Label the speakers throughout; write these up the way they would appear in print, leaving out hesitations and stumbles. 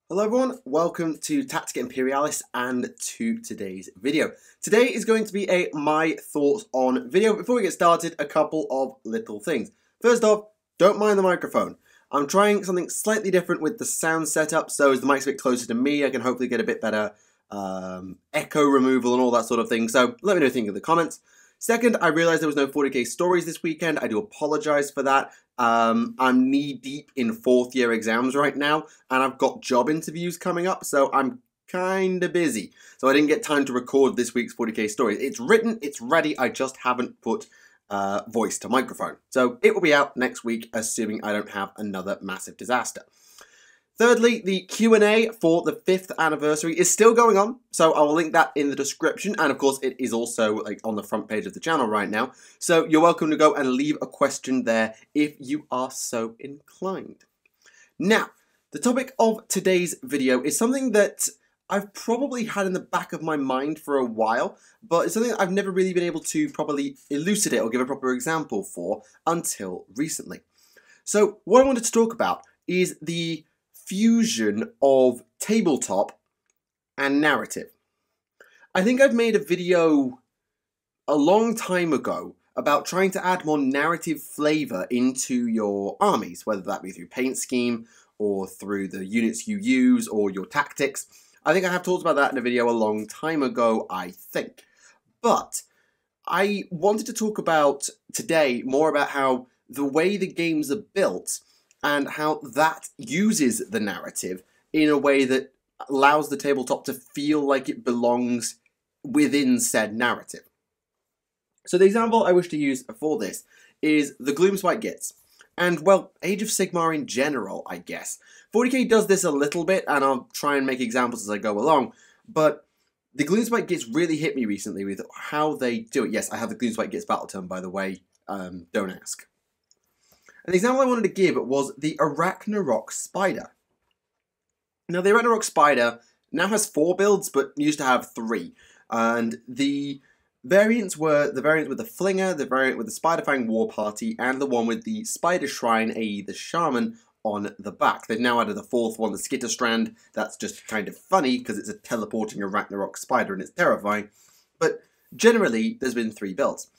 Speaker 1: Hello everyone, welcome to Tactica Imperialis and to today's video. Today is going to be a my thoughts on video. Before we get started, a couple of little things. First off, don't mind the microphone. I'm trying something slightly different with the sound setup, so as the mic's a bit closer to me, I can hopefully get a bit better echo removal and all that sort of thing, so let me know what you think in the comments. Second, I realised there was no 40k stories this weekend. I do apologise for that. I'm knee-deep in fourth-year exams right now, and I've got job interviews coming up, so I'm kind of busy. So I didn't get time to record this week's 40k stories. It's written, it's ready, I just haven't put voice to microphone. So it will be out next week, assuming I don't have another massive disaster. Thirdly, the Q&A for the 5th anniversary is still going on, so I will link that in the description, and of course it is also on the front page of the channel right now, so you're welcome to go and leave a question there if you are so inclined. Now, the topic of today's video is something that I've probably had in the back of my mind for a while, but it's something that I've never really been able to properly elucidate or give a proper example for until recently. So what I wanted to talk about is the fusion of tabletop and narrative. I think I've made a video a long time ago about trying to add more narrative flavour into your armies, whether that be through paint scheme or through the units you use or your tactics. I think I have talked about that in a video a long time ago, I think. But I wanted to talk about today more about how the way the games are built and how that uses the narrative in a way that allows the tabletop to feel like it belongs within said narrative. So the example I wish to use for this is the Gloomspite Gits. And, well, Age of Sigmar in general, I guess. 40k does this a little bit, and I'll try and make examples as I go along, but the Gloomspite Gits really hit me recently with how they do it. Yes, I have the Gloomspite Gits battle tome, by the way, don't ask. And the example I wanted to give was the Arachnarok Spider. Now, the Arachnarok Spider now has 4 builds, but used to have 3. And the variants were the variant with the Flinger, the variant with the Spiderfang War Party, and the one with the Spider Shrine, i.e. the Shaman, on the back. They've now added the 4th one, the Skitterstrand. That's just kind of funny, because it's a teleporting Arachnarok Spider, and it's terrifying. But generally, there's been 3 builds.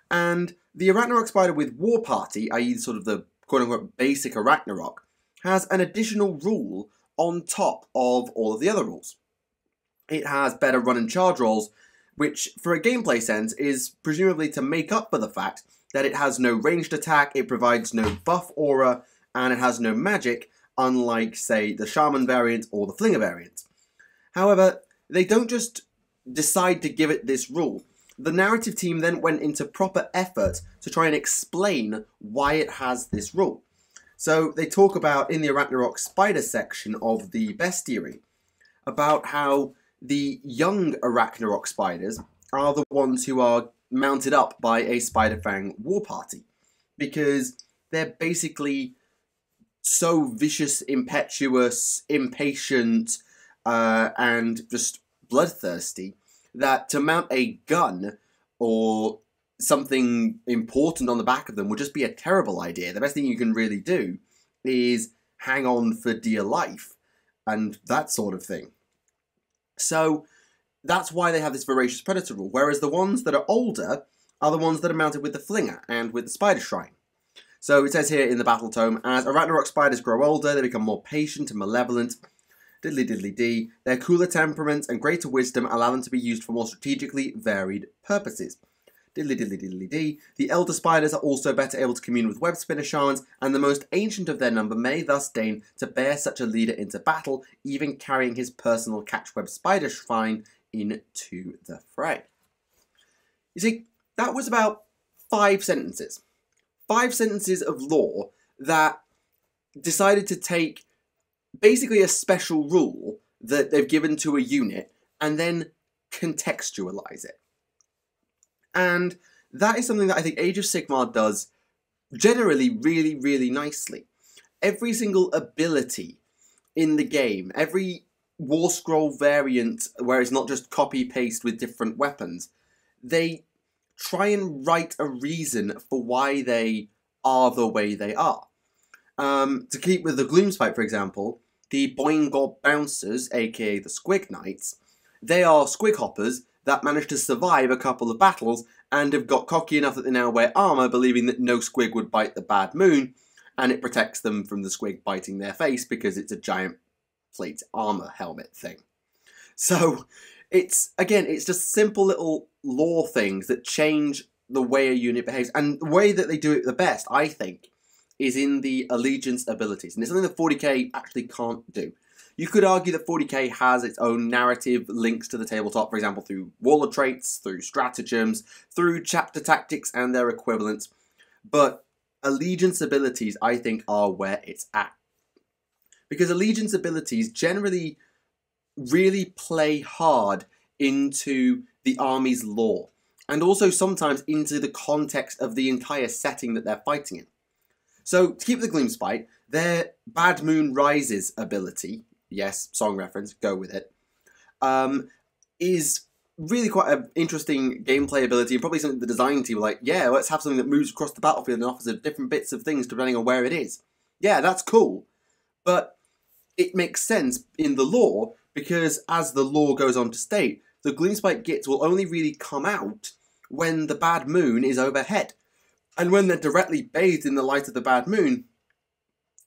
Speaker 1: And the Arachnarok Spider with War Party, i.e. sort of the quote-unquote basic Arachnarok, has an additional rule on top of all of the other rules. It has better run and charge rolls, which, for a gameplay sense, is presumably to make up for the fact that it has no ranged attack, it provides no buff aura, and it has no magic, unlike, say, the Shaman variant or the Flinger variant. However, they don't just decide to give it this rule. The narrative team then went into proper effort to try and explain why it has this rule. So they talk about, in the Arachnarok Spider section of the Bestiary, about how the young Arachnarok Spiders are the ones who are mounted up by a Spiderfang War Party, because they're basically so vicious, impetuous, impatient, and just bloodthirsty, that to mount a gun or something important on the back of them would just be a terrible idea. The best thing you can really do is hang on for dear life and that sort of thing. So that's why they have this Voracious Predator rule, whereas the ones that are older are the ones that are mounted with the Flinger and with the Spider Shrine. So it says here in the Battle Tome, as Arachnarok Spiders grow older, they become more patient and malevolent. Diddly diddly dee. Their cooler temperaments and greater wisdom allow them to be used for more strategically varied purposes. Diddly diddly diddly dee. The elder spiders are also better able to commune with web spinner shamans, and the most ancient of their number may thus deign to bear such a leader into battle, even carrying his personal catchweb spider shrine into the fray. You see, that was about 5 sentences. 5 sentences of lore that decided to take basically a special rule that they've given to a unit and then contextualize it. And that is something that I think Age of Sigmar does generally really, really nicely. Every single ability in the game, every War Scroll variant where it's not just copy-paste with different weapons, they try and write a reason for why they are the way they are. To keep with the Gloomspite, for example, The Boing Gob Bouncers, aka the Squig Knights, they are squig hoppers that managed to survive a couple of battles and have got cocky enough that they now wear armour, believing that no squig would bite the bad moon, and it protects them from the squig biting their face because it's a giant plate armour helmet thing. So, it's just simple little lore things that change the way a unit behaves, and the way that they do it the best, I think, is in the allegiance abilities, and it's something that 40k actually can't do. You could argue that 40k has its own narrative links to the tabletop, for example, through warlord traits, through stratagems, through chapter tactics and their equivalents, but allegiance abilities, I think, are where it's at. Because allegiance abilities generally really play hard into the army's lore, and also sometimes into the context of the entire setting that they're fighting in. So, to keep the Gloomspite, their Bad Moon Rises ability, yes, song reference, go with it, is really quite an interesting gameplay ability, and probably something the design team were like, yeah, let's have something that moves across the battlefield and offers different bits of things depending on where it is. Yeah, that's cool, but it makes sense in the lore, because as the lore goes on to state, the Gloomspite Gits will only really come out when the bad moon is overhead. And when they're directly bathed in the light of the bad moon,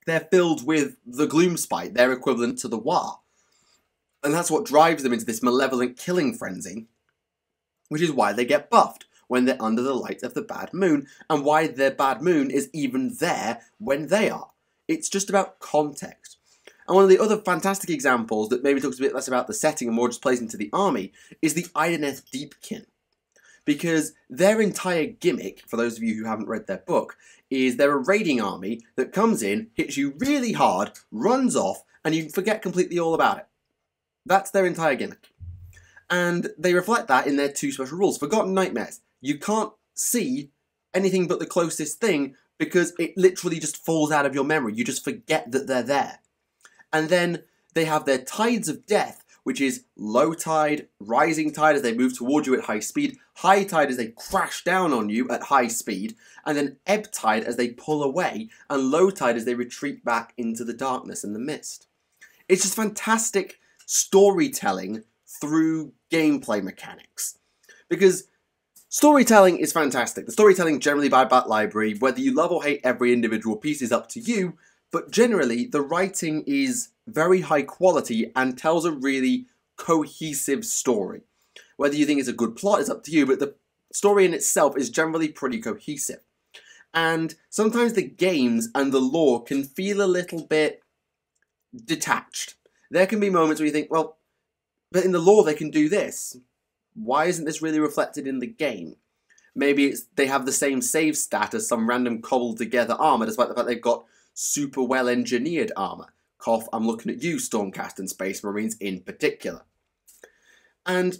Speaker 1: they're filled with the Gloomspite, their equivalent to the Wa. And that's what drives them into this malevolent killing frenzy, which is why they get buffed when they're under the light of the bad moon, and why their bad moon is even there when they are. It's just about context. And one of the other fantastic examples that maybe talks a bit less about the setting and more just plays into the army is the Idoneth Deepkin. Because their entire gimmick, for those of you who haven't read their book, is they're a raiding army that comes in, hits you really hard, runs off, and you forget completely all about it. That's their entire gimmick. And they reflect that in their two special rules. Forgotten Nightmares. You can't see anything but the closest thing because it literally just falls out of your memory. You just forget that they're there. And then they have their Tides of Death, which is low tide, rising tide as they move towards you at high speed, high tide as they crash down on you at high speed, and then ebb tide as they pull away, and low tide as they retreat back into the darkness and the mist. It's just fantastic storytelling through gameplay mechanics. Because storytelling is fantastic. The storytelling generally by Bat Library, whether you love or hate every individual piece is up to you, but generally the writing is very high quality and tells a really cohesive story. Whether you think it's a good plot is up to you, but the story in itself is generally pretty cohesive. And sometimes the games and the lore can feel a little bit detached. There can be moments where you think, well, but in the lore they can do this. Why isn't this really reflected in the game? Maybe they have the same save stat as some random cobbled together armour, despite the fact they've got super well engineered armour. Cough, I'm looking at you, Stormcast and Space Marines in particular. And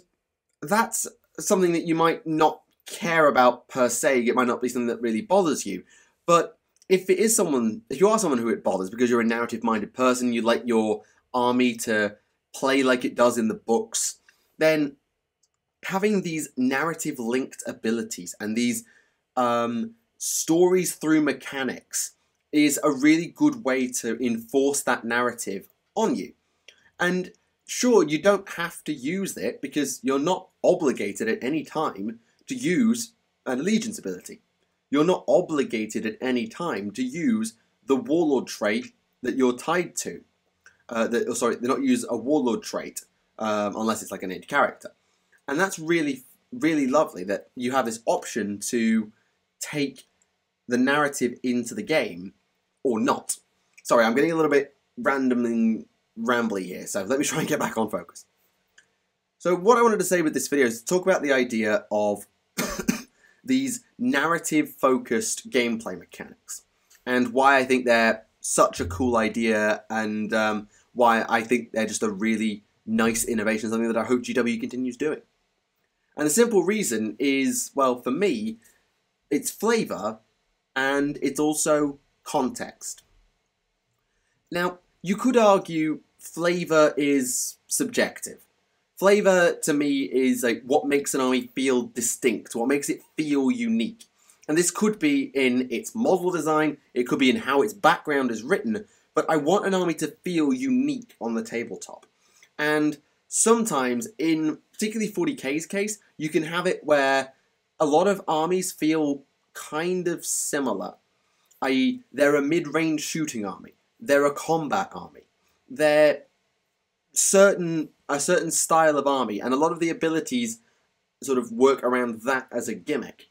Speaker 1: that's something that you might not care about per se. It might not be something that really bothers you. But if you are someone who it bothers because you're a narrative-minded person, you like your army to play like it does in the books, then having these narrative-linked abilities and these stories through mechanics is a really good way to enforce that narrative on you. And sure, you don't have to use it because you're not obligated at any time to use an allegiance ability. You're not obligated at any time to use the warlord trait that you're tied to. They're not use a warlord trait unless it's like an named character. And that's really, really lovely that you have this option to take the narrative into the game or not. Sorry, I'm getting a little bit random and rambly here, so let me try and get back on focus. So what I wanted to say with this video is to talk about the idea of these narrative-focused gameplay mechanics and why I think they're such a cool idea and why I think they're just a really nice innovation, something that I hope GW continues doing. And the simple reason is, well, for me, it's flavour and it's also context. Now, you could argue flavour is subjective. Flavour, to me, is like what makes an army feel distinct, what makes it feel unique. And this could be in its model design, it could be in how its background is written, but I want an army to feel unique on the tabletop. And sometimes, in particularly 40k's case, you can have it where a lot of armies feel kind of similar, i.e. they're a mid-range shooting army, they're a combat army, they're a certain style of army, and a lot of the abilities sort of work around that as a gimmick.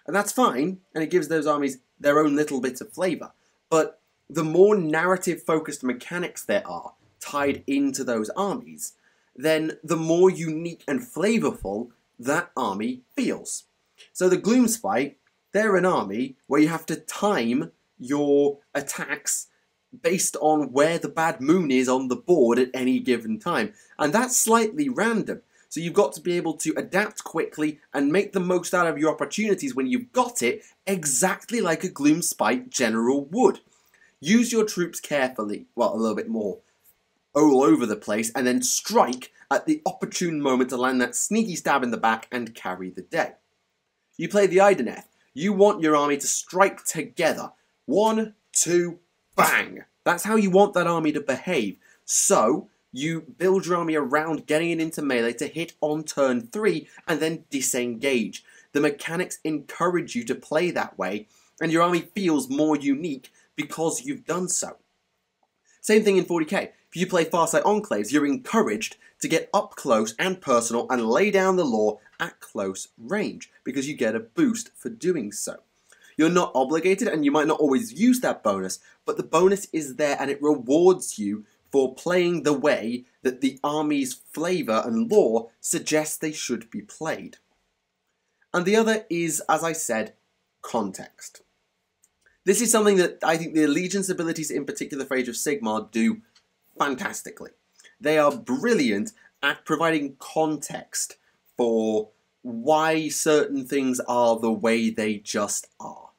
Speaker 1: And that's fine, and it gives those armies their own little bit of flavour. But the more narrative-focused mechanics there are tied into those armies, then the more unique and flavourful that army feels. So the Gloomspite, they're an army where you have to time your attacks based on where the bad moon is on the board at any given time. And that's slightly random. So you've got to be able to adapt quickly and make the most out of your opportunities when you've got it, exactly like a Gloomspite general would. Use your troops carefully, well, a little bit more all over the place, and then strike at the opportune moment to land that sneaky stab in the back and carry the day. You play the Ideneth. You want your army to strike together. 1, 2, bang! That's how you want that army to behave. So, you build your army around getting it into melee to hit on turn 3 and then disengage. The mechanics encourage you to play that way, and your army feels more unique because you've done so. Same thing in 40k. If you play Farsight Enclaves, you're encouraged to get up close and personal and lay down the law at close range, because you get a boost for doing so. You're not obligated, and you might not always use that bonus, but the bonus is there and it rewards you for playing the way that the army's flavour and lore suggests they should be played. And the other is, as I said, context. This is something that I think the Allegiance abilities, in particular for Age of Sigmar, do fantastically. They are brilliant at providing context for why certain things are the way they just are.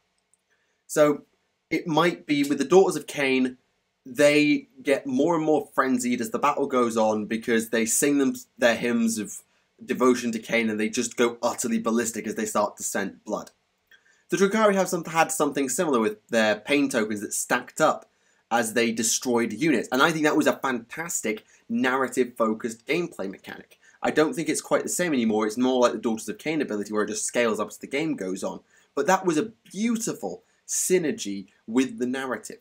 Speaker 1: So it might be with the Daughters of Cain, they get more and more frenzied as the battle goes on because they sing their hymns of devotion to Cain and they just go utterly ballistic as they start to scent blood. The Drukhari had something similar with their pain tokens that stacked up as they destroyed units, and I think that was a fantastic narrative-focused gameplay mechanic. I don't think it's quite the same anymore. It's more like the Daughters of Cain ability where it just scales up as the game goes on. But that was a beautiful synergy with the narrative.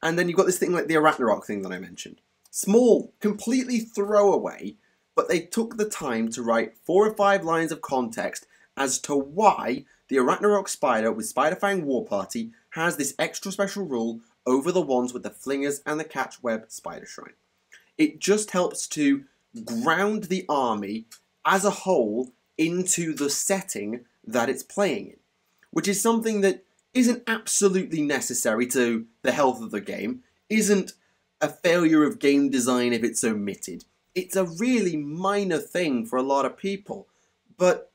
Speaker 1: And then you've got this thing like the Arachnarok thing that I mentioned. Small, completely throwaway, but they took the time to write 4 or 5 lines of context as to why the Arachnarok Spider with Spiderfang War Party has this extra special rule over the ones with the Flingers and the Catchweb Spider Shrine. It just helps to ground the army as a whole into the setting that it's playing in, which is something that isn't absolutely necessary to the health of the game, isn't a failure of game design if it's omitted. It's a really minor thing for a lot of people, but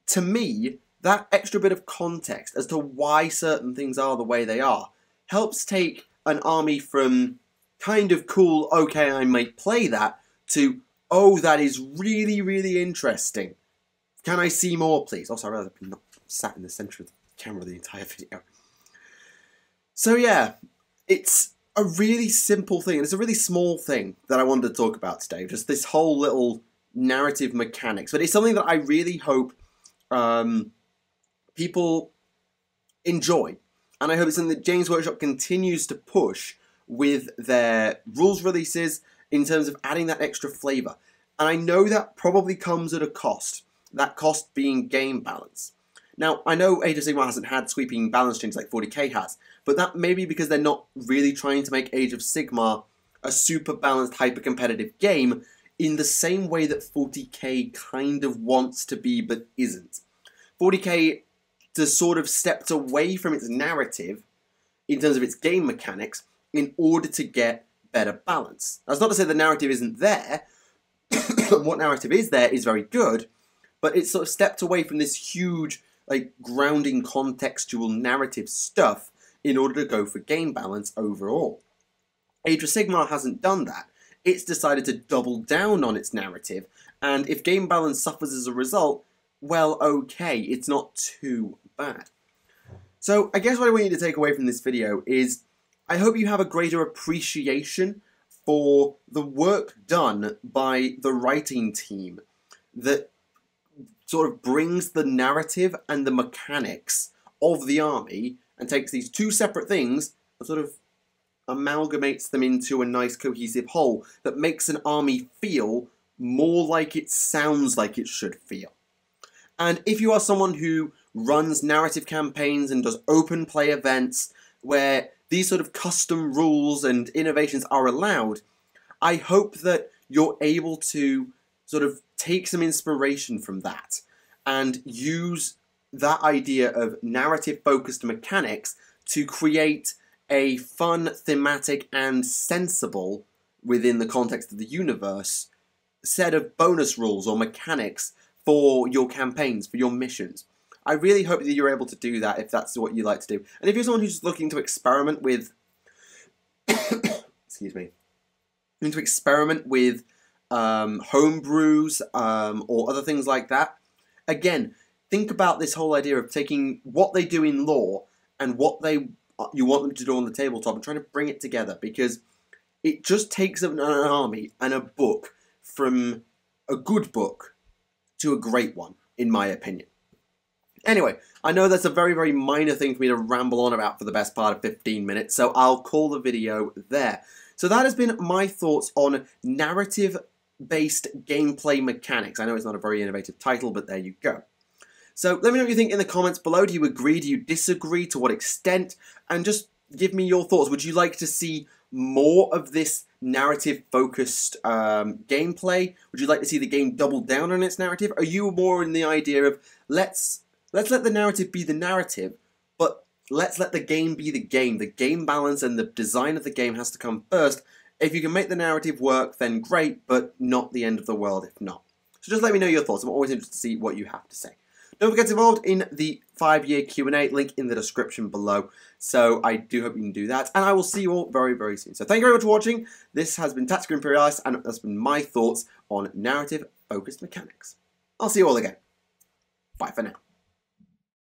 Speaker 1: to me, that extra bit of context as to why certain things are the way they are helps take an army from kind of cool, okay, I might play that, to, oh, that is really, really interesting. Can I see more, please? Also, I realize I've not sat in the centre of the camera the entire video. So yeah, it's a really simple thing, and it's a really small thing that I wanted to talk about today, just this whole little narrative mechanics, but it's something that I really hope people enjoy, and I hope it's something that Games Workshop continues to push with their rules releases in terms of adding that extra flavour. And I know that probably comes at a cost, that cost being game balance. Now, I know Age of Sigmar hasn't had sweeping balance changes like 40k has, but that may be because they're not really trying to make Age of Sigmar a super balanced, hyper-competitive game in the same way that 40k kind of wants to be but isn't. 40k has sort of stepped away from its narrative in terms of its game mechanics in order to get better balance. That's not to say the narrative isn't there. What narrative is there is very good, but it's sort of stepped away from this huge, like, grounding contextual narrative stuff in order to go for game balance overall. Age of Sigmar hasn't done that. It's decided to double down on its narrative, and if game balance suffers as a result, well, okay, it's not too bad. So I guess what I want you to take away from this video is I hope you have a greater appreciation for the work done by the writing team that sort of brings the narrative and the mechanics of the army and takes these two separate things and sort of amalgamates them into a nice cohesive whole that makes an army feel more like it sounds like it should feel. And if you are someone who runs narrative campaigns and does open play events where these sort of custom rules and innovations are allowed, I hope that you're able to sort of take some inspiration from that and use that idea of narrative-focused mechanics to create a fun, thematic, and sensible, within the context of the universe, set of bonus rules or mechanics for your campaigns, for your missions. I really hope that you're able to do that if that's what you like to do. And if you're someone who's looking to experiment with excuse me, looking to experiment with homebrews or other things like that, again, think about this whole idea of taking what they do in lore and what you want them to do on the tabletop and trying to bring it together, because it just takes an army and a book from a good book to a great one, in my opinion. Anyway, I know that's a very, very minor thing for me to ramble on about for the best part of 15 minutes, so I'll call the video there. So that has been my thoughts on narrative-based gameplay mechanics. I know it's not a very innovative title, but there you go. So let me know what you think in the comments below. Do you agree? Do you disagree? To what extent? And just give me your thoughts. Would you like to see more of this narrative-focused gameplay? Would you like to see the game double down on its narrative? Are you more in the idea of let's let the narrative be the narrative, but let's let the game be the game. The game balance and the design of the game has to come first. If you can make the narrative work, then great, but not the end of the world if not. So just let me know your thoughts. I'm always interested to see what you have to say. Don't forget to get involved in the 5-year Q&A, link in the description below. So I do hope you can do that, and I will see you all very, very soon. So thank you very much for watching. This has been Tactica Imperialis, and that's been my thoughts on narrative-focused mechanics. I'll see you all again. Bye for now.